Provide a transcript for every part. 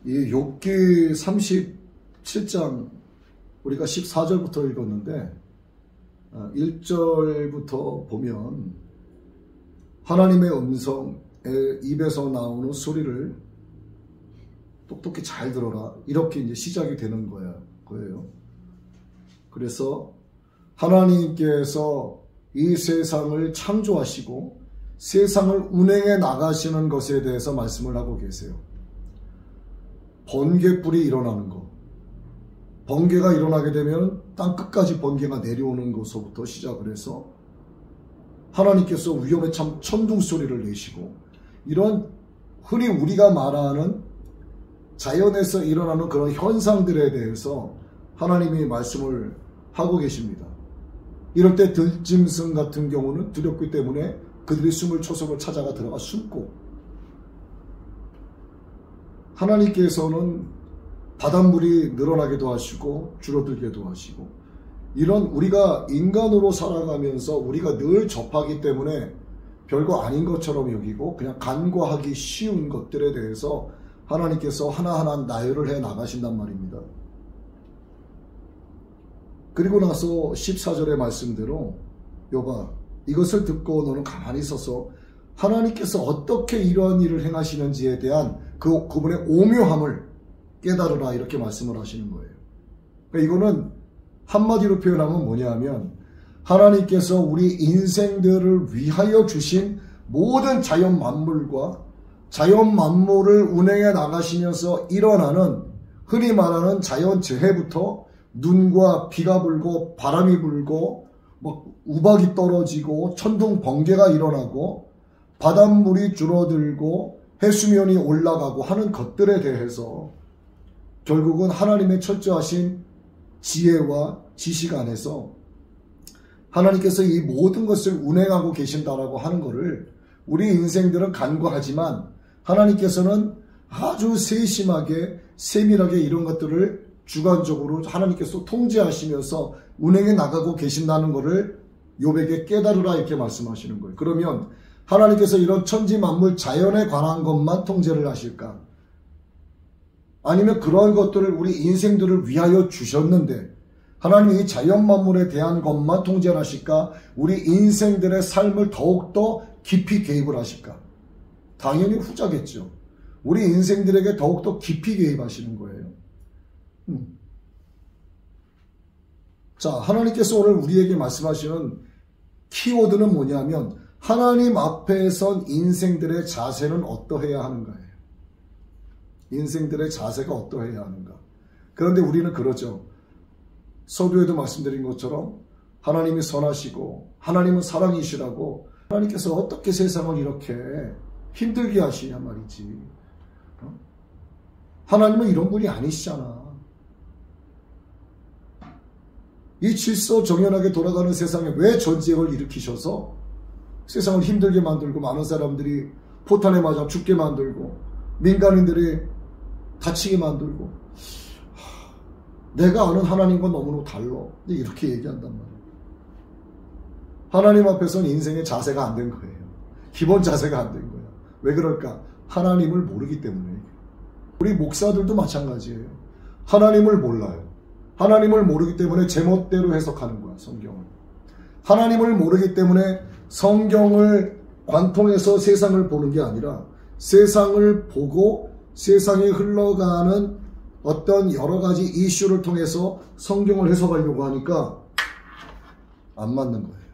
이 욥기 37장 우리가 14절부터 읽었는데 1절부터 보면 하나님의 음성의 입에서 나오는 소리를 똑똑히 잘 들어라, 이렇게 이제 시작이 되는 거예요. 그래서 하나님께서 이 세상을 창조하시고 세상을 운행해 나가시는 것에 대해서 말씀을 하고 계세요. 번개불이 일어나는 것, 번개가 일어나게 되면 땅 끝까지 번개가 내려오는 것부터 시작을 해서 하나님께서 위험에 참 천둥 소리를 내시고, 이런 흔히 우리가 말하는 자연에서 일어나는 그런 현상들에 대해서 하나님이 말씀을 하고 계십니다. 이럴 때 들짐승 같은 경우는 두렵기 때문에 그들이 숨을 초석을 찾아가 들어가 숨고, 하나님께서는 바닷물이 늘어나기도 하시고 줄어들기도 하시고, 이런 우리가 인간으로 살아가면서 우리가 늘 접하기 때문에 별거 아닌 것처럼 여기고 그냥 간과하기 쉬운 것들에 대해서 하나님께서 하나하나 나열을 해 나가신단 말입니다. 그리고 나서 14절의 말씀대로 욥아, 이것을 듣고 너는 가만히 있어서 하나님께서 어떻게 이러한 일을 행하시는지에 대한 그분의 오묘함을 깨달으라, 이렇게 말씀을 하시는 거예요. 그러니까 이거는 한마디로 표현하면 뭐냐면 하나님께서 우리 인생들을 위하여 주신 모든 자연 만물과 자연 만물을 운행해 나가시면서 일어나는 흔히 말하는 자연재해부터 눈과 비가 불고 바람이 불고 막 우박이 떨어지고 천둥 번개가 일어나고 바닷물이 줄어들고 해수면이 올라가고 하는 것들에 대해서 결국은 하나님의 철저하신 지혜와 지식 안에서 하나님께서 이 모든 것을 운행하고 계신다라고 하는 것을 우리 인생들은 간과하지만 하나님께서는 아주 세심하게 세밀하게 이런 것들을 주관적으로 하나님께서 통제하시면서 운행해 나가고 계신다는 것을 욥에게 깨달으라, 이렇게 말씀하시는 거예요. 그러면 하나님께서 이런 천지 만물 자연에 관한 것만 통제를 하실까? 아니면 그러한 것들을 우리 인생들을 위하여 주셨는데 하나님이 이 자연 만물에 대한 것만 통제를 하실까? 우리 인생들의 삶을 더욱더 깊이 개입을 하실까? 당연히 후자겠죠. 우리 인생들에게 더욱더 깊이 개입하시는 거예요. 자, 하나님께서 오늘 우리에게 말씀하시는 키워드는 뭐냐면 하나님 앞에 선 인생들의 자세는 어떠해야 하는가예요. 인생들의 자세가 어떠해야 하는가. 그런데 우리는 그러죠. 서두에도 말씀드린 것처럼 하나님이 선하시고 하나님은 사랑이시라고, 하나님께서 어떻게 세상을 이렇게 힘들게 하시냐 말이지. 하나님은 이런 분이 아니시잖아. 이 질서 정연하게 돌아가는 세상에 왜 전쟁을 일으키셔서 세상을 힘들게 만들고 많은 사람들이 포탄에 맞아 죽게 만들고 민간인들이 다치게 만들고, 내가 아는 하나님과 너무너무 달라, 이렇게 얘기한단 말이에요. 하나님 앞에서는 인생의 자세가 안 된 거예요. 기본 자세가 안 된 거예요. 왜 그럴까? 하나님을 모르기 때문에. 우리 목사들도 마찬가지예요. 하나님을 몰라요. 하나님을 모르기 때문에 제멋대로 해석하는 거야, 성경을. 하나님을 모르기 때문에 성경을 관통해서 세상을 보는 게 아니라 세상을 보고 세상에 흘러가는 어떤 여러 가지 이슈를 통해서 성경을 해석하려고 하니까 안 맞는 거예요.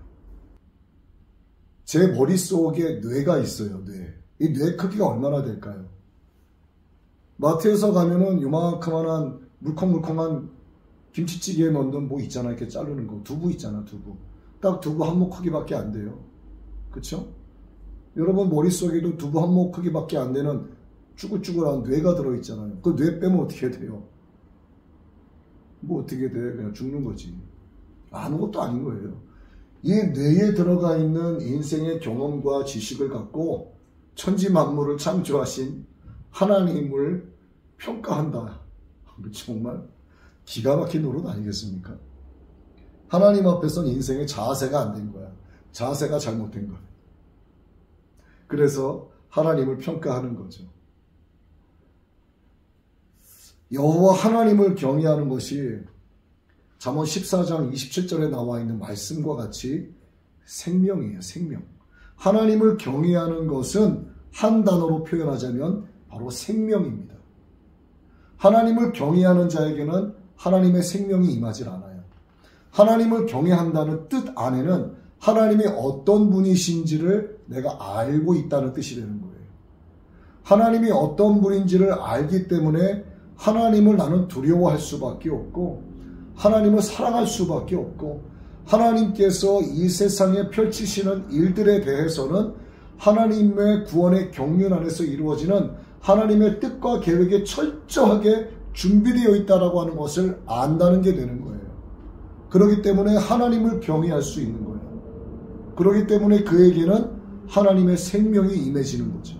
제 머릿속에 뇌가 있어요, 뇌. 이 뇌 크기가 얼마나 될까요? 마트에서 가면은 요만큼한 물컹물컹한 김치찌개에 넣는 뭐 있잖아, 이렇게 자르는 거. 두부 있잖아, 두부. 딱 두부 한 목 크기밖에 안 돼요. 그쵸? 여러분 머릿속에도 두부 한 목 크기밖에 안 되는 쭈글쭈글한 뇌가 들어있잖아요. 그 뇌 빼면 어떻게 돼요? 뭐 어떻게 돼? 그냥 죽는 거지. 아무것도 아닌 거예요. 이 뇌에 들어가 있는 인생의 경험과 지식을 갖고 천지 만물을 창조하신 하나님을 평가한다. 정말 기가 막힌 노릇 아니겠습니까? 하나님 앞에서는 인생의 자세가 안 된 거야. 자세가 잘못된 거야. 그래서 하나님을 평가하는 거죠. 여호와 하나님을 경외하는 것이 잠언 14장 27절에 나와 있는 말씀과 같이 생명이에요. 생명. 하나님을 경외하는 것은 한 단어로 표현하자면 바로 생명입니다. 하나님을 경외하는 자에게는 하나님의 생명이 임하질 않아요. 하나님을 경외한다는 뜻 안에는 하나님이 어떤 분이신지를 내가 알고 있다는 뜻이 되는 거예요. 하나님이 어떤 분인지를 알기 때문에 하나님을 나는 두려워할 수밖에 없고 하나님을 사랑할 수밖에 없고 하나님께서 이 세상에 펼치시는 일들에 대해서는 하나님의 구원의 경륜 안에서 이루어지는 하나님의 뜻과 계획에 철저하게 준비되어 있다라고 하는 것을 안다는 게 되는 거예요. 그렇기 때문에 하나님을 경외할 수 있는 거예요. 그렇기 때문에 그에게는 하나님의 생명이 임해지는 거죠.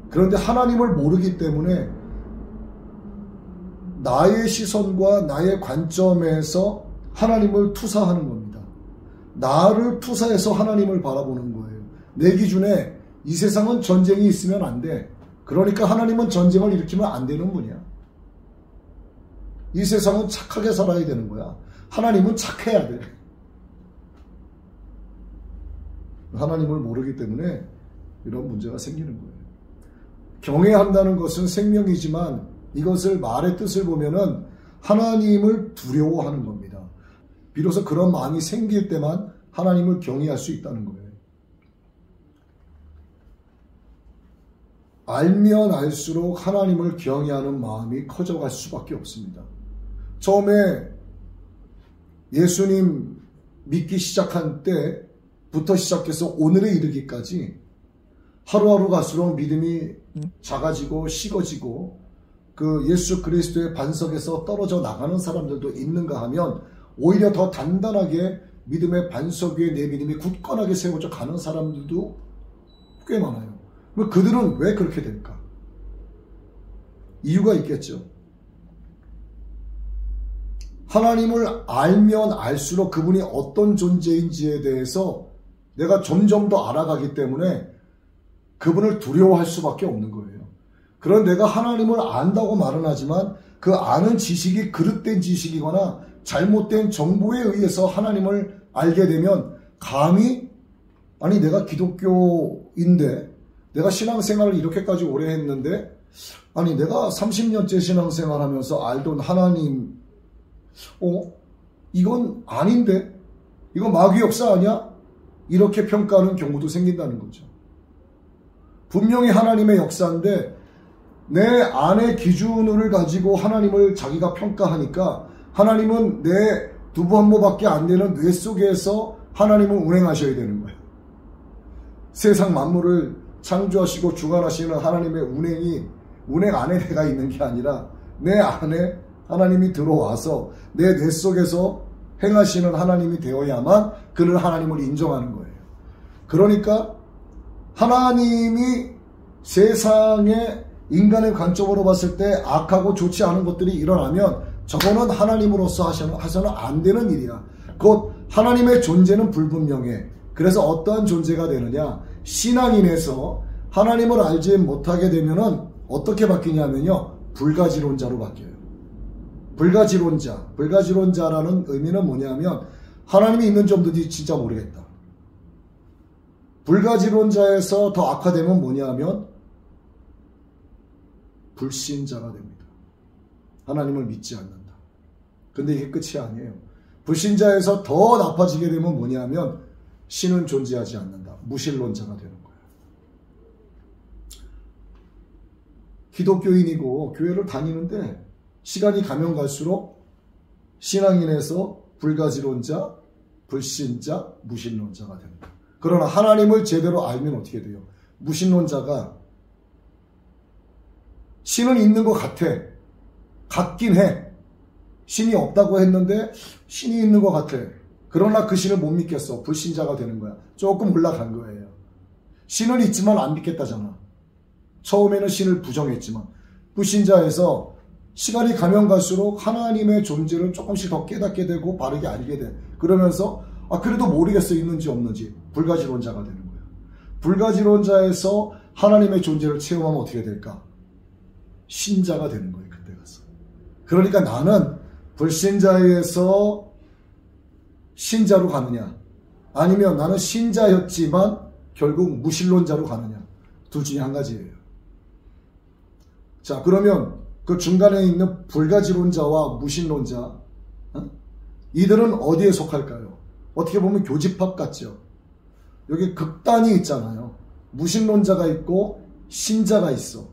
그런데 하나님을 모르기 때문에 나의 시선과 나의 관점에서 하나님을 투사하는 겁니다. 나를 투사해서 하나님을 바라보는 거예요. 내 기준에 이 세상은 전쟁이 있으면 안 돼. 그러니까 하나님은 전쟁을 일으키면 안 되는 분이야. 이 세상은 착하게 살아야 되는 거야. 하나님은 착해야 돼. 하나님을 모르기 때문에 이런 문제가 생기는 거예요. 경외한다는 것은 생명이지만 이것을 말의 뜻을 보면은 하나님을 두려워하는 겁니다. 비로소 그런 마음이 생길 때만 하나님을 경외할 수 있다는 거예요. 알면 알수록 하나님을 경외하는 마음이 커져갈 수밖에 없습니다. 처음에 예수님 믿기 시작한 때부터 시작해서 오늘에 이르기까지 하루하루 갈수록 믿음이 작아지고 식어지고 그 예수 그리스도의 반석에서 떨어져 나가는 사람들도 있는가 하면 오히려 더 단단하게 믿음의 반석 위에 내 믿음이 굳건하게 세워져 가는 사람들도 꽤 많아요. 그들은 왜 그렇게 될까? 이유가 있겠죠. 하나님을 알면 알수록 그분이 어떤 존재인지에 대해서 내가 점점 더 알아가기 때문에 그분을 두려워할 수밖에 없는 거예요. 그런 내가 하나님을 안다고 말은 하지만 그 아는 지식이 그릇된 지식이거나 잘못된 정보에 의해서 하나님을 알게 되면 감히 아니 내가 기독교인데 내가 신앙생활을 이렇게까지 오래 했는데 아니 내가 30년째 신앙생활 하면서 알던 하나님 이건 아닌데? 이건 마귀 역사 아니야? 이렇게 평가하는 경우도 생긴다는 거죠. 분명히 하나님의 역사인데 내 안의 기준을 가지고 하나님을 자기가 평가하니까 하나님은 내 두부 한 모밖에 안 되는 뇌 속에서 하나님을 운행하셔야 되는 거예요. 세상 만물을 창조하시고 주관하시는 하나님의 운행 안에 내가 있는 게 아니라 내 안에 하나님이 들어와서 내 뇌 속에서 행하시는 하나님이 되어야만 그는 하나님을 인정하는 거예요. 그러니까 하나님이 세상에 인간의 관점으로 봤을 때 악하고 좋지 않은 것들이 일어나면 저거는 하나님으로서 하셔는 안 되는 일이야. 곧 하나님의 존재는 불분명해. 그래서 어떠한 존재가 되느냐? 신앙인에서 하나님을 알지 못하게 되면은 어떻게 바뀌냐면요. 불가지론자로 바뀌어요. 불가지론자라는 의미는 뭐냐면 하나님이 있는 점도 진짜 모르겠다. 불가지론자에서 더 악화되면 뭐냐면 불신자가 됩니다. 하나님을 믿지 않는다. 근데 이게 끝이 아니에요. 불신자에서 더 나빠지게 되면 뭐냐면 신은 존재하지 않는다. 무신론자가 되는 거예요. 기독교인이고 교회를 다니는데 시간이 가면 갈수록 신앙인에서 불가지론자, 불신자, 무신론자가 됩니다. 그러나 하나님을 제대로 알면 어떻게 돼요? 무신론자가 신은 있는 것 같긴 해. 신이 없다고 했는데 신이 있는 것 같아. 그러나 그 신을 못 믿겠어. 불신자가 되는 거야. 조금 올라간 거예요. 신은 있지만 안 믿겠다잖아. 처음에는 신을 부정했지만 불신자에서 시간이 가면 갈수록 하나님의 존재를 조금씩 더 깨닫게 되고 바르게 알게 돼. 그러면서 그래도 모르겠어. 있는지 없는지. 불가지론자가 되는 거예요. 불가지론자에서 하나님의 존재를 체험하면 어떻게 될까? 신자가 되는 거예요. 그때 가서. 그러니까 나는 불신자에서 신자로 가느냐, 아니면 나는 신자였지만 결국 무신론자로 가느냐, 둘 중에 한 가지예요. 자, 그러면 그 중간에 있는 불가지론자와 무신론자, 이들은 어디에 속할까요? 어떻게 보면 교집합 같죠. 여기 극단이 있잖아요. 무신론자가 있고 신자가 있어.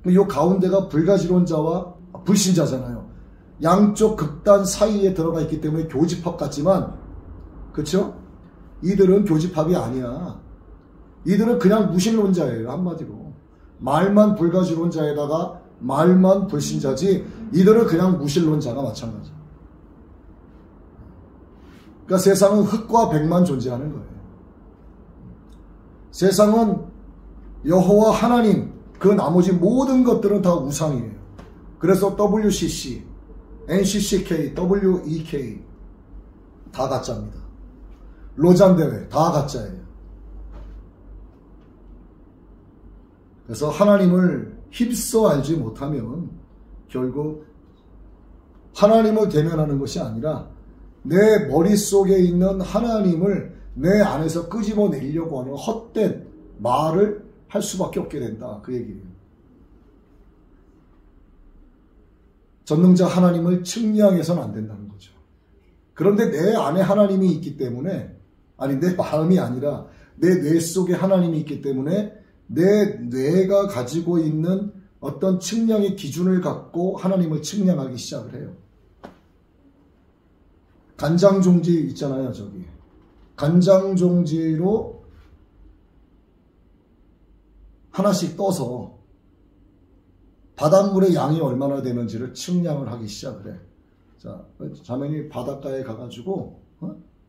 이 가운데가 불가지론자와 불신자잖아요. 양쪽 극단 사이에 들어가 있기 때문에 교집합 같지만, 그렇죠? 이들은 교집합이 아니야. 이들은 그냥 무신론자예요. 한마디로 말만 불가지론자에다가 말만 불신자지, 이들은 그냥 무신론자가 마찬가지. 그러니까 세상은 흑과 백만 존재하는 거예요. 세상은 여호와 하나님, 그 나머지 모든 것들은 다 우상이에요. 그래서 WCC, NCCK, WEK 다 가짜입니다. 로잔대회 다 가짜예요. 그래서 하나님을 휩써 알지 못하면 결국 하나님을 대면하는 것이 아니라 내 머릿속에 있는 하나님을 내 안에서 끄집어내려고 하는 헛된 말을 할 수밖에 없게 된다, 그 얘기예요. 전능자 하나님을 측량해서는 안 된다는 거죠. 그런데 내 안에 하나님이 있기 때문에, 아니 내 마음이 아니라 내 뇌 속에 하나님이 있기 때문에 내 뇌가 가지고 있는 어떤 측량의 기준을 갖고 하나님을 측량하기 시작을 해요. 간장종지 있잖아요, 저기. 간장종지로 하나씩 떠서 바닷물의 양이 얼마나 되는지를 측량을 하기 시작을 해. 자, 자매님 바닷가에 가가지고,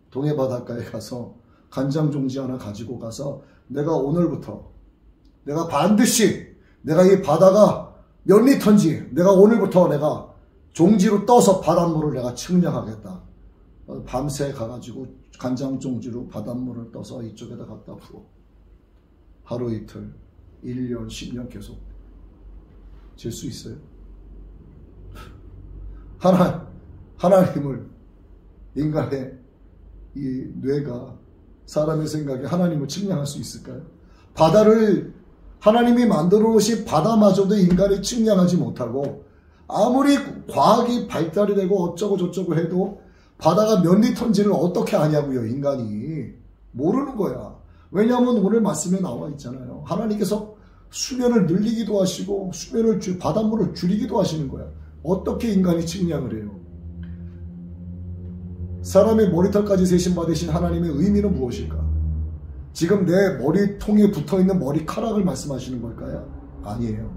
동해 바닷가에 가서 간장종지 하나 가지고 가서 내가 오늘부터, 내가 반드시 내가 이 바다가 몇 리터인지 내가 오늘부터 내가 종지로 떠서 바닷물을 내가 측량하겠다. 밤새 가가지고 간장종지로 바닷물을 떠서 이쪽에다 갖다 부어. 하루 이틀, 1년, 10년 계속 잴 수 있어요? 하나님을, 인간의 이 뇌가, 사람의 생각에 하나님을 측량할 수 있을까요? 바다를 하나님이 만들어 놓으신 바다마저도 인간이 측량하지 못하고, 아무리 과학이 발달이 되고 어쩌고 저쩌고 해도 바다가 몇 리터인지를 어떻게 아냐고요. 인간이 모르는 거야. 왜냐하면 오늘 말씀에 나와 있잖아요. 하나님께서 수면을 늘리기도 하시고 바닷물을 줄이기도 하시는 거야. 어떻게 인간이 측량을 해요? 사람의 머리털까지 세신 받으신 하나님의 의미는 무엇일까? 지금 내 머리통에 붙어있는 머리카락을 말씀하시는 걸까요? 아니에요.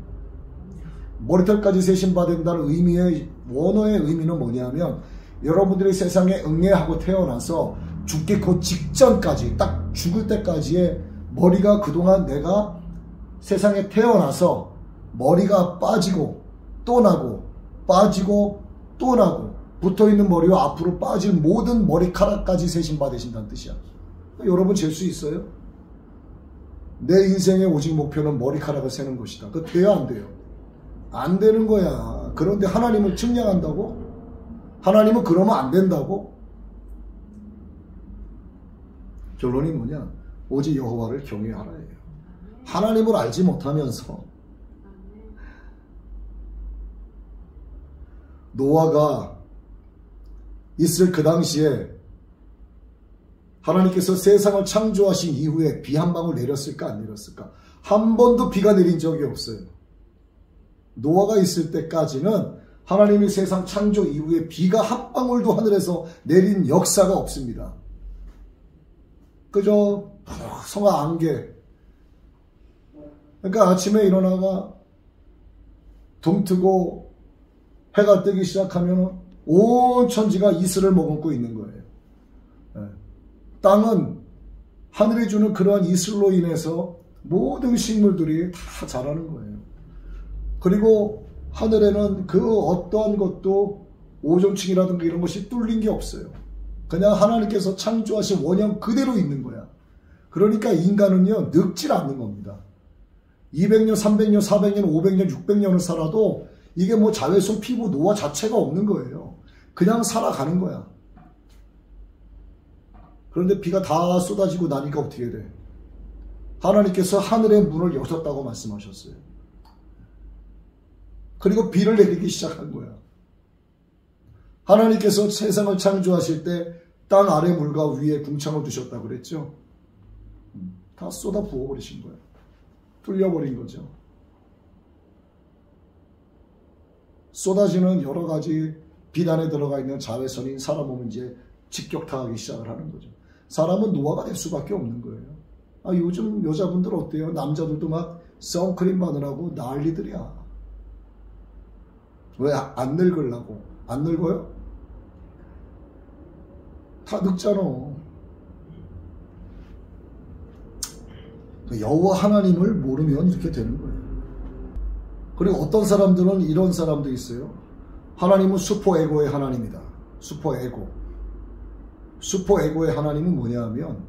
머리털까지 세신 받는다는 의미의 원어의 의미는 뭐냐면, 여러분들이 세상에 응애하고 태어나서 죽기 그 직전까지, 딱 죽을 때까지의 머리가, 그동안 내가 세상에 태어나서 머리가 빠지고 또 나고 빠지고 또 나고 붙어있는 머리와 앞으로 빠질 모든 머리카락까지 세신 받으신다는 뜻이야. 여러분 잴 수 있어요? 내 인생의 오직 목표는 머리카락을 세는 것이다. 그거 돼야 안 돼요? 안 되는 거야. 그런데 하나님을 측량한다고? 하나님은 그러면 안 된다고? 결론이 뭐냐? 오직 여호와를 경외하라예요. 하나님을 알지 못하면서 노아가 있을 그 당시에 하나님께서 세상을 창조하신 이후에 비 한 방울 내렸을까 안 내렸을까? 한 번도 비가 내린 적이 없어요. 노아가 있을 때까지는 하나님이 세상 창조 이후에 비가 한 방울도 하늘에서 내린 역사가 없습니다. 그저 성화 안개. 그러니까 아침에 일어나가 동 트고 해가 뜨기 시작하면 온 천지가 이슬을 머금고 있는 거예요. 땅은 하늘이 주는 그러한 이슬로 인해서 모든 식물들이 다 자라는 거예요. 그리고 하늘에는 그 어떠한 것도 오존층이라든가 이런 것이 뚫린 게 없어요. 그냥 하나님께서 창조하신 원형 그대로 있는 거야. 그러니까 인간은요, 늙질 않는 겁니다. 200년, 300년, 400년, 500년, 600년을 살아도 이게 뭐 자외선 피부 노화 자체가 없는 거예요. 그냥 살아가는 거야. 그런데 비가 다 쏟아지고 나니까 어떻게 돼? 하나님께서 하늘의 문을 여셨다고 말씀하셨어요. 그리고 비를 내리기 시작한 거야. 하나님께서 세상을 창조하실 때 땅 아래 물과 위에 궁창을 두셨다고 그랬죠. 다 쏟아 부어버리신 거야. 뚫려버린 거죠. 쏟아지는 여러 가지 비단에 들어가 있는 자외선이 사람 몸을 이제 직격타하기 시작을 하는 거죠. 사람은 노화가 될 수밖에 없는 거예요. 요즘 여자분들 어때요? 남자들도 막 선크림 바르라고 난리들이야. 왜 안 늙으려고? 안 늙어요? 다 늙잖아. 여호와 하나님을 모르면 이렇게 되는 거예요. 그리고 어떤 사람들은 이런 사람도 있어요. 하나님은 슈퍼에고의 하나님이다. 슈퍼에고. 슈퍼에고의 하나님은 뭐냐 하면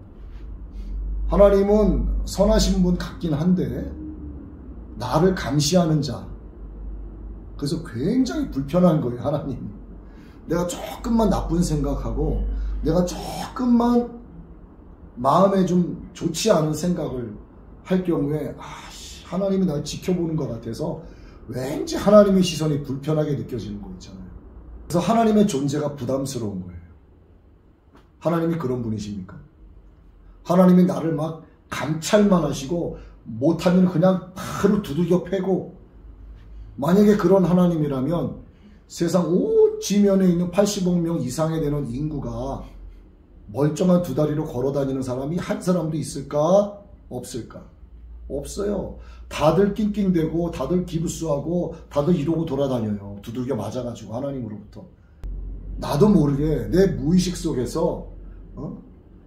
하나님은 선하신 분 같긴 한데 나를 감시하는 자. 그래서 굉장히 불편한 거예요. 하나님이. 내가 조금만 나쁜 생각하고 내가 조금만 마음에 좀 좋지 않은 생각을 할 경우에 하나님이 날 지켜보는 것 같아서 왠지 하나님의 시선이 불편하게 느껴지는 거 있잖아요. 그래서 하나님의 존재가 부담스러운 거예요. 하나님이 그런 분이십니까? 하나님이 나를 막 감찰만 하시고 못하면 그냥 바로 두들겨 패고, 만약에 그런 하나님이라면 세상 온 지면에 있는 80억 명 이상에 되는 인구가 멀쩡한 두 다리로 걸어다니는 사람이 한 사람도 있을까? 없을까? 없어요. 다들 낑낑대고 다들 기부스하고 다들 이러고 돌아다녀요. 두들겨 맞아가지고 하나님으로부터. 나도 모르게 내 무의식 속에서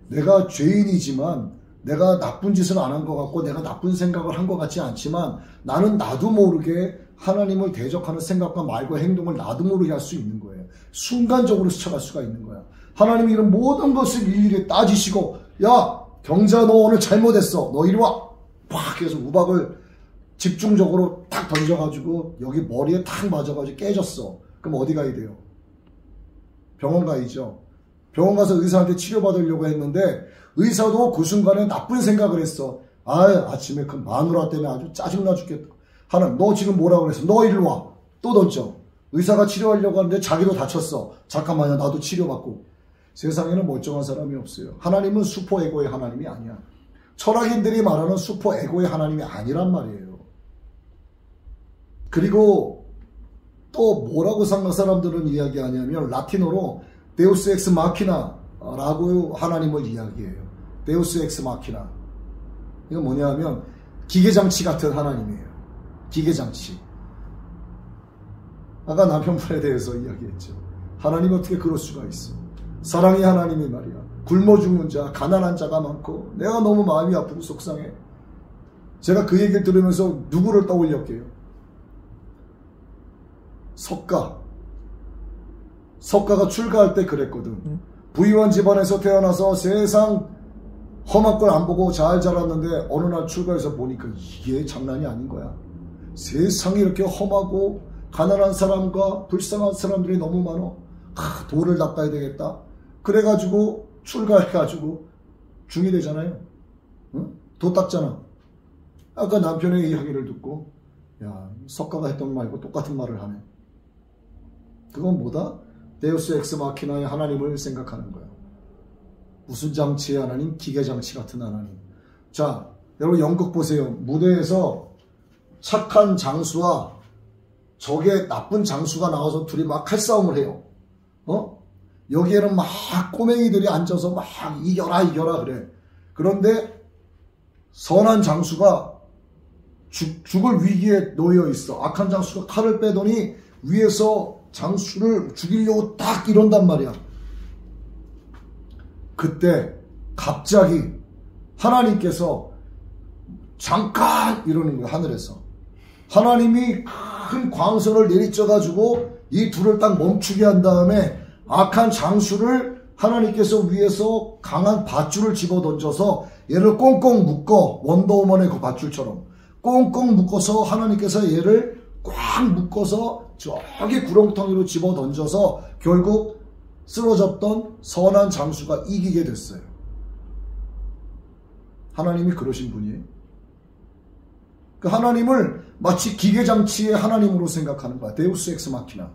내가 죄인이지만 내가 나쁜 짓은 안 한 것 같고 내가 나쁜 생각을 한 것 같지 않지만 나는 나도 모르게 하나님을 대적하는 생각과 말과 행동을 나도 모르게 할 수 있는 거예요. 순간적으로 스쳐갈 수가 있는 거야. 하나님이 이런 모든 것을 일일이 따지시고, 야 경자 너 오늘 잘못했어. 너 이리 와. 팍 해서 우박을 집중적으로 탁 던져가지고 여기 머리에 탁 맞아가지고 깨졌어. 그럼 어디 가야 돼요? 병원 가야죠. 병원 가서 의사한테 치료받으려고 했는데 의사도 그 순간에 나쁜 생각을 했어. 아침에 그 마누라 때문에 아주 짜증나 죽겠다. 하나님 너 지금 뭐라고 그랬어? 너 이리 와. 또 던져. 의사가 치료하려고 하는데 자기도 다쳤어. 잠깐만요. 나도 치료받고. 세상에는 멀쩡한 사람이 없어요. 하나님은 슈퍼에고의 하나님이 아니야. 철학인들이 말하는 슈퍼에고의 하나님이 아니란 말이에요. 그리고 또 뭐라고 상가 사람들은 이야기하냐면 라틴어로 데우스 엑스 마키나라고 하나님을 이야기해요. 데우스 엑스 마키나. 이건 뭐냐 하면 기계장치 같은 하나님이에요. 기계장치. 아까 남편분에 대해서 이야기했죠. 하나님이 어떻게 그럴 수가 있어. 사랑의 하나님이 말이야. 굶어 죽는 자, 가난한 자가 많고 내가 너무 마음이 아프고 속상해. 제가 그 얘기를 들으면서 누구를 떠올렸게요? 석가가 출가할 때 그랬거든. 부유한 집안에서 태어나서 세상 험한 걸 안 보고 잘 자랐는데 어느 날 출가해서 보니까 이게 장난이 아닌 거야. 세상이 이렇게 험하고 가난한 사람과 불쌍한 사람들이 너무 많어. 도를 닦아야 되겠다. 그래가지고 출가해가지고 중이 되잖아요. 응? 도 닦잖아. 아까 남편의 이야기를 듣고 야 석가가 했던 말고 똑같은 말을 하네. 그건 뭐다? 데우스 엑스 마키나의 하나님을 생각하는 거야. 무슨 장치의 하나님? 기계장치 같은 하나님. 자, 여러분 연극 보세요. 무대에서 착한 장수와 적의 나쁜 장수가 나와서 둘이 막 칼싸움을 해요. 여기에는 막 꼬맹이들이 앉아서 막 이겨라 그래. 그런데 선한 장수가 죽을 위기에 놓여 있어. 악한 장수가 칼을 빼더니 위에서 장수를 죽이려고 딱 이런단 말이야. 그때 갑자기 하나님께서 잠깐 이러는 거야. 하늘에서 하나님이 큰 광선을 내리쳐가지고 이 둘을 딱 멈추게 한 다음에 악한 장수를 하나님께서 위에서 강한 밧줄을 집어던져서 얘를 꽁꽁 묶어. 원더우먼의 그 밧줄처럼 꽁꽁 묶어서 하나님께서 얘를 꽉 묶어서 저기 구렁텅이로 집어 던져서 결국 쓰러졌던 선한 장수가 이기게 됐어요. 하나님이 그러신 분이에요. 그 하나님을 마치 기계장치의 하나님으로 생각하는 거야. 데우스 엑스 마키나.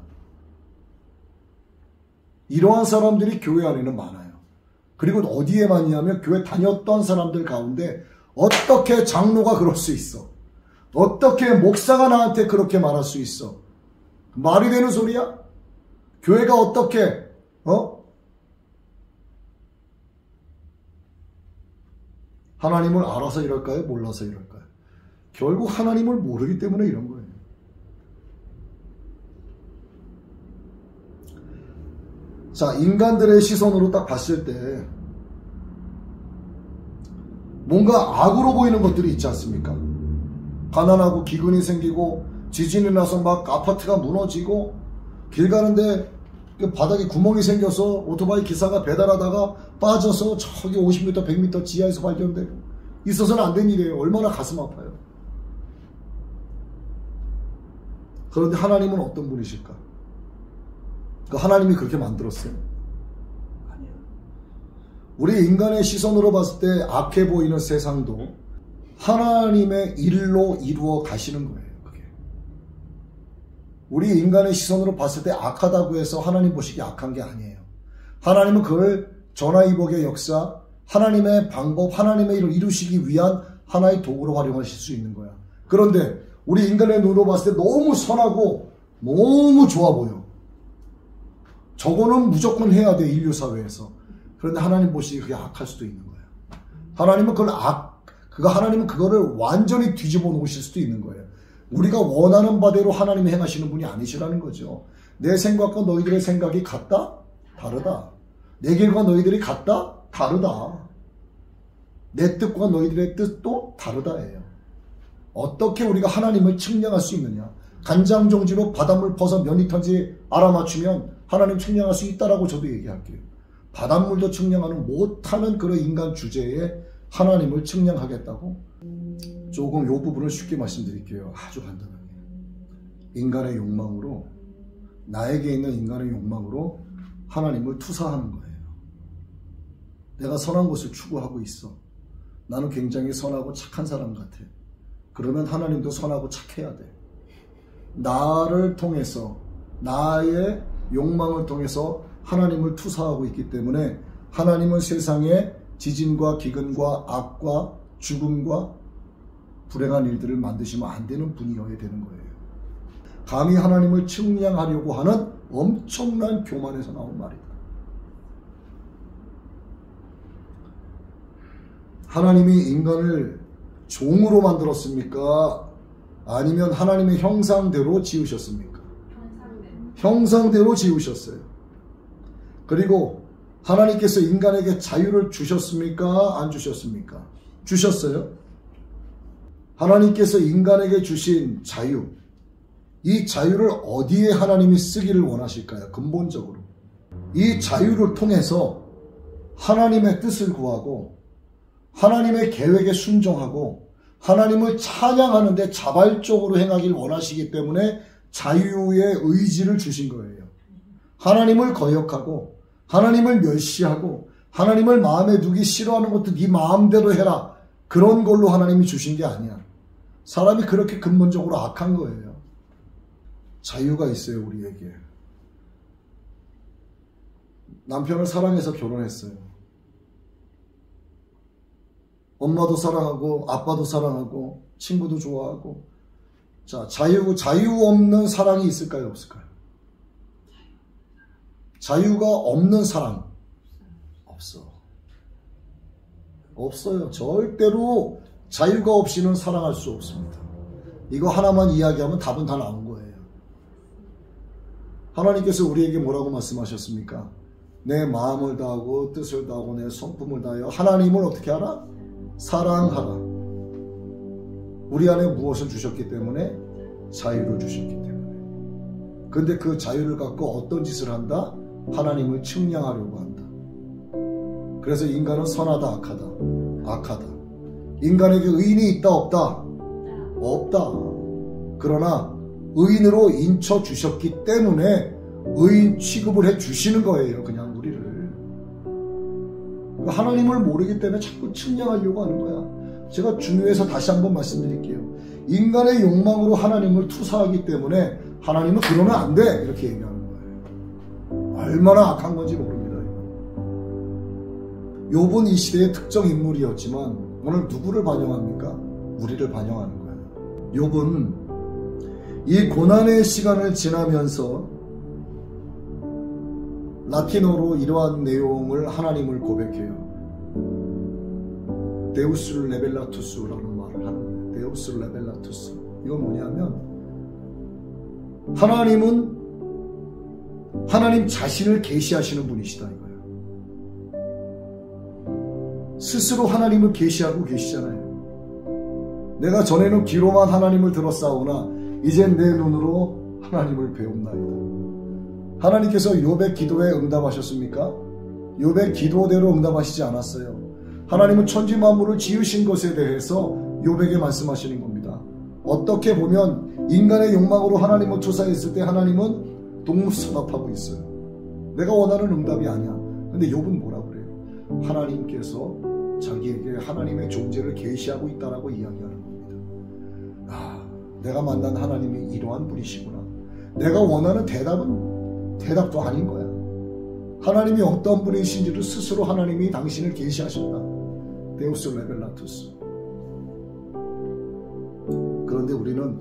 이러한 사람들이 교회 안에는 많아요. 그리고 어디에 많냐면 교회 다녔던 사람들 가운데 어떻게 장로가 그럴 수 있어? 어떻게 목사가 나한테 그렇게 말할 수 있어? 말이 되는 소리야? 교회가 어떻게 하나님을 알아서 이럴까요? 몰라서 이럴까요? 결국 하나님을 모르기 때문에 이런 거예요. 자, 인간들의 시선으로 딱 봤을 때 뭔가 악으로 보이는 것들이 있지 않습니까? 가난하고 기근이 생기고 지진이 나서 막 아파트가 무너지고 길 가는데 바닥에 구멍이 생겨서 오토바이 기사가 배달하다가 빠져서 저기 50m, 100m 지하에서 발견되고 있어서는 안 된 일이에요. 얼마나 가슴 아파요. 그런데 하나님은 어떤 분이실까? 하나님이 그렇게 만들었어요? 아니요. 우리 인간의 시선으로 봤을 때 악해 보이는 세상도 하나님의 일로 이루어 가시는 거예요. 그게. 우리 인간의 시선으로 봤을 때 악하다고 해서 하나님 보시기에 악한 게 아니에요. 하나님은 그걸 전화위복의 역사, 하나님의 방법, 하나님의 일을 이루시기 위한 하나의 도구로 활용하실 수 있는 거야. 그런데 우리 인간의 눈으로 봤을 때 너무 선하고 너무 좋아 보여. 저거는 무조건 해야 돼, 인류 사회에서. 그런데 하나님 보시기에 그게 악할 수도 있는 거예요. 하나님은 하나님은 그거를 완전히 뒤집어 놓으실 수도 있는 거예요. 우리가 원하는 바대로 하나님이 행하시는 분이 아니시라는 거죠. 내 생각과 너희들의 생각이 같다? 다르다. 내 길과 너희들이 같다? 다르다. 내 뜻과 너희들의 뜻도 다르다예요. 어떻게 우리가 하나님을 측량할 수 있느냐? 간장종지로 바닷물 퍼서 몇 리터인지 알아맞추면 하나님 측량할 수 있다라고 저도 얘기할게요. 바닷물도 측량하는 못하는 그런 인간 주제에 하나님을 측량하겠다고? 조금 이 부분을 쉽게 말씀드릴게요. 아주 간단하게. 인간의 욕망으로, 나에게 있는 인간의 욕망으로 하나님을 투사하는 거예요. 내가 선한 것을 추구하고 있어. 나는 굉장히 선하고 착한 사람 같아. 그러면 하나님도 선하고 착해야 돼. 나를 통해서, 나의 욕망을 통해서 하나님을 투사하고 있기 때문에 하나님은 세상에 지진과 기근과 악과 죽음과 불행한 일들을 만드시면 안 되는 분이어야 되는 거예요. 감히 하나님을 측량하려고 하는 엄청난 교만에서 나온 말이다. 하나님이 인간을 종으로 만들었습니까? 아니면 하나님의 형상대로 지으셨습니까? 형상대로 지으셨어요. 그리고 하나님께서 인간에게 자유를 주셨습니까? 안 주셨습니까? 주셨어요. 하나님께서 인간에게 주신 자유, 이 자유를 어디에 하나님이 쓰기를 원하실까요? 근본적으로. 이 자유를 통해서 하나님의 뜻을 구하고 하나님의 계획에 순종하고 하나님을 찬양하는데 자발적으로 행하길 원하시기 때문에 자유의 의지를 주신 거예요. 하나님을 거역하고 하나님을 멸시하고 하나님을 마음에 두기 싫어하는 것도 네 마음대로 해라. 그런 걸로 하나님이 주신 게 아니야. 사람이 그렇게 근본적으로 악한 거예요. 자유가 있어요, 우리에게. 남편을 사랑해서 결혼했어요. 엄마도 사랑하고 아빠도 사랑하고 친구도 좋아하고. 자, 자유 없는 사랑이 있을까요, 없을까요? 자유가 없는 사랑 없어. 없어요. 절대로 자유가 없이는 사랑할 수 없습니다. 이거 하나만 이야기하면 답은 다 나온 거예요. 하나님께서 우리에게 뭐라고 말씀하셨습니까? 내 마음을 다하고 뜻을 다하고 내 성품을 다하여 하나님을 어떻게 하라? 사랑하라. 우리 안에 무엇을 주셨기 때문에? 자유를 주셨기 때문에. 근데 그 자유를 갖고 어떤 짓을 한다? 하나님을 측량하려고 한다. 그래서 인간은 선하다, 악하다. 악하다. 인간에게 의인이 있다, 없다? 없다. 그러나 의인으로 인쳐 주셨기 때문에 의인 취급을 해 주시는 거예요. 그냥 우리를. 하나님을 모르기 때문에 자꾸 측량하려고 하는 거야. 제가 중요해서 다시 한번 말씀드릴게요. 인간의 욕망으로 하나님을 투사하기 때문에 하나님은 그러면 안 돼 이렇게 얘기하는 거예요. 얼마나 악한 건지 모릅니다. 욥은 이 시대의 특정 인물이었지만 오늘 누구를 반영합니까? 우리를 반영하는 거예요. 욥은 이 고난의 시간을 지나면서 라틴어로 이러한 내용을 하나님을 고백해요. 데우스 레벨라투스라는 말을 하는 거예요. 데우스 레벨라투스. 이건 뭐냐면 하나님은 하나님 자신을 계시하시는 분이시다 이거예요. 스스로 하나님을 계시하고 계시잖아요. 내가 전에는 귀로만 하나님을 들었사오나 이젠 내 눈으로 하나님을 배움나이다. 하나님께서 욥의 기도에 응답하셨습니까? 욥의 기도대로 응답하시지 않았어요. 하나님은 천지 만물을 지으신 것에 대해서 욥에게 말씀하시는 겁니다. 어떻게 보면 인간의 욕망으로 하나님을 투사했을 때 하나님은 동문서답하고 있어요. 내가 원하는 응답이 아니야. 근데 욥은 뭐라 그래요? 하나님께서 자기에게 하나님의 존재를 계시하고 있다라고 이야기하는 겁니다. 아, 내가 만난 하나님이 이러한 분이시구나. 내가 원하는 대답도 아닌 거야. 하나님이 어떤 분이신지를 스스로 하나님이 당신을 계시하셨다. 데우스 레벨라투스. 그런데 우리는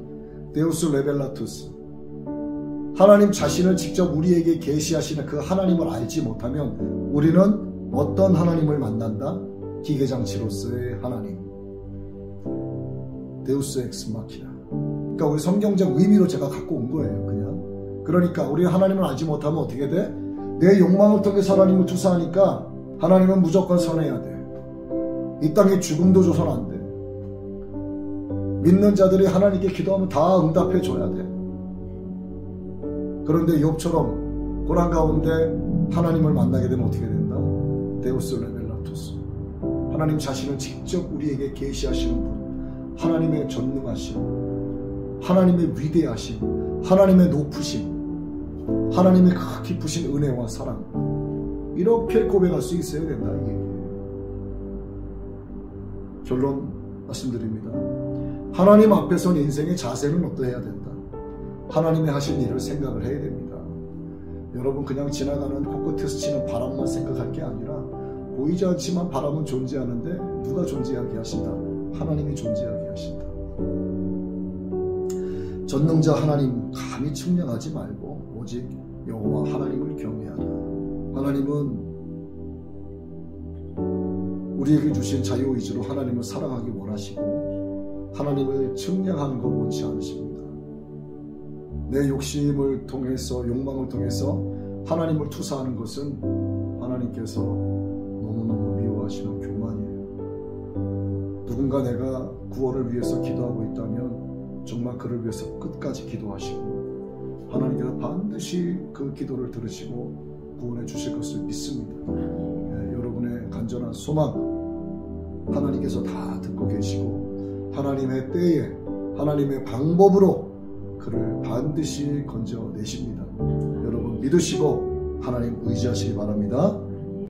데우스 레벨라투스, 하나님 자신을 직접 우리에게 계시하시는 그 하나님을 알지 못하면 우리는 어떤 하나님을 만난다? 기계장치로서의 하나님, 데우스 엑스 마키나. 그러니까 우리 성경적 의미로 제가 갖고 온 거예요. 그냥. 그러니까 우리 하나님을 알지 못하면 어떻게 돼? 내 욕망을 통해서 하나님을 투사하니까 하나님은 무조건 선해야 돼. 이 땅에 죽음도 줘선 안 돼. 믿는 자들이 하나님께 기도하면 다 응답해 줘야 돼. 그런데 욥처럼 고난 가운데 하나님을 만나게 되면 어떻게 된다? 데우스 레벨라투스. 하나님 자신은 직접 우리에게 계시하시는 분, 하나님의 전능하심, 하나님의 위대하심, 하나님의 높으심, 하나님의 깊으신 은혜와 사랑, 이렇게 고백할 수 있어야 된다. 이게 결론 말씀드립니다. 하나님 앞에 선 인생의 자세는 어떠해야 된다? 하나님이 하신 일을 생각을 해야 됩니다. 여러분 그냥 지나가는 코끝에서 치는 바람만 생각할 게 아니라 보이지 않지만 바람은 존재하는데 누가 존재하게 하신다? 하나님이 존재하게 하신다. 전능자 하나님 감히 측량하지 말고 오직 여호와 하나님을 경외하라. 하나님은 우리에게 주신 자유의지로 하나님을 사랑하기 원하시고 하나님을 측량하는 것 원치 않으십니다. 내 욕심을 통해서, 욕망을 통해서 하나님을 투사하는 것은 하나님께서 너무너무 미워하시는 교만이에요. 누군가 내가 구원을 위해서 기도하고 있다면 정말 그를 위해서 끝까지 기도하시고 하나님께서 반드시 그 기도를 들으시고 구원해 주실 것을 믿습니다. 여러분의 간절한 소망 하나님께서 다 듣고 계시고 하나님의 때에 하나님의 방법으로 그를 반드시 건져내십니다. 여러분 믿으시고 하나님 의지하시기 바랍니다.